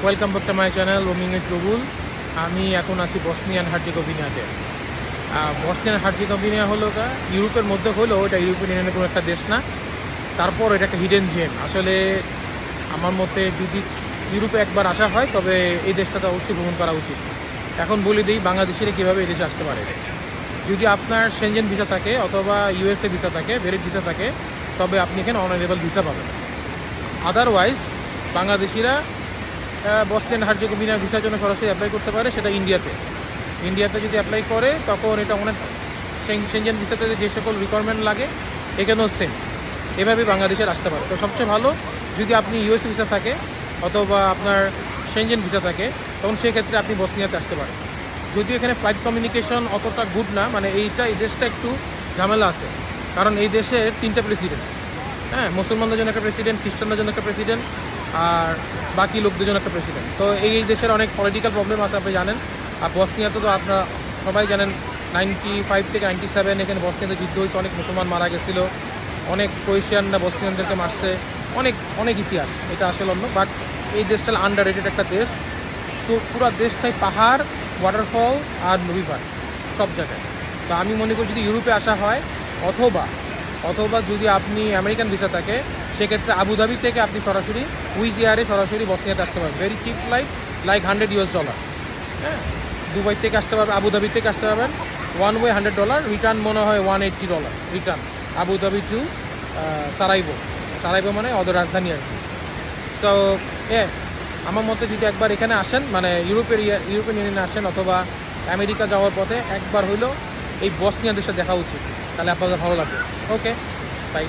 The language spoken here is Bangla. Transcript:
Welcome back to my channel roaming with Rubul. আমি এখন আছি বসনিয়ান হার্জেগোভিনাতে। বসনিয়ান হার্জেগোভিনা হলো ইউরোপের মধ্যে হলেও এটা ইউরোপিয়ান ইউনিয়নের কোনো একটা দেশ না। তারপর এটা একটা হিডেন জেম। আসলে আমার মতে যদি ইউরোপে একবার আসা হয় তবে এই দেশটাতে অবশ্যই ভ্রমণ করা উচিত। এখন বলে দিই বাংলাদেশিরা কীভাবে এই দেশে আসতে পারে। যদি আপনার সেনজেন ভিসা থাকে অথবা ইউএসএ ভিসা থাকে, ভ্যালিড ভিসা থাকে, তবে আপনি এখানে অনারেবল ভিসা পাবেন। আদারওয়াইজ বাংলাদেশিরা বসনিয়ান হার্জেগোভিনা ভিসার জন্য সরাসরি অ্যাপ্লাই করতে পারে, সেটা ইন্ডিয়াতে যদি অ্যাপ্লাই করে তখন এটা অনেক সেনজেন ভিসাতে যে সকল রিকোয়ারমেন্ট লাগে এখানেও সেম, এভাবেই বাংলাদেশের আসতে পারে। তো সবচেয়ে ভালো যদি আপনি ইউএস ভিসা থাকে অথবা আপনার সেনজেন ভিসা থাকে তখন সেক্ষেত্রে আপনি বসনিয়াতে আসতে পারেন। যদিও এখানে ফ্লাইট কমিউনিকেশন অতটা গুড না, মানে এই দেশটা একটু ঝামেলা আছে, কারণ এই দেশের 3টা প্রেসিডেন্ট। মুসলমানদের জন্য একটা প্রেসিডেন্ট, খ্রিস্টানদের জন্য একটা প্রেসিডেন্ট, আর বাকি লোকদের জন্য একটা প্রেসিডেন্ট। তো এই দেশের অনেক পলিটিক্যাল প্রবলেম আছে, আপনি জানেন। আর বসনিয়াতে তো আপনারা সবাই জানেন 95 থেকে 97 এখানে বসনিয়াতে যুদ্ধ হয়েছে, অনেক মুসলমান মারা গেছিলো, অনেক ক্রোয়েশিয়ানরা বসনিয়ানদেরকে মারছে, অনেক ইতিহাস। এটা আসলে অন্য, বাট এই দেশটা আন্ডাররেটেড একটা দেশ। পুরো দেশটাই পাহাড়, ওয়াটারফল আর রিভার সব জায়গায়। তো আমি মনে করি যদি ইউরোপে আসা হয় অথবা যদি আপনি আমেরিকান ভিসা থাকে সেক্ষেত্রে আবুধাবি থেকে আপনি সরাসরি উইজ এয়ারে সরাসরি বসনিয়াতে আসতে পারবেন। Very chip like $100। দুবাই থেকে আসতে পারবেন, আবুধাবি থেকে আসতে পারবেন ওয়ান ওয়ে $100, রিটার্ন মনে হয় $180 রিটার্ন আবুধাবি টু সারাইবো মানে ওদের রাজধানী আর কি। তো আমার মতে যদি একবার এখানে আসেন, মানে ইউরোপিয়ান ইউনিয়নে আসেন অথবা আমেরিকা যাওয়ার পথে একবার হইলেও এই বসনিয়া দেশে দেখা উচিত, তাহলে আপনাদের ভালো লাগবে। ওকে, বাই।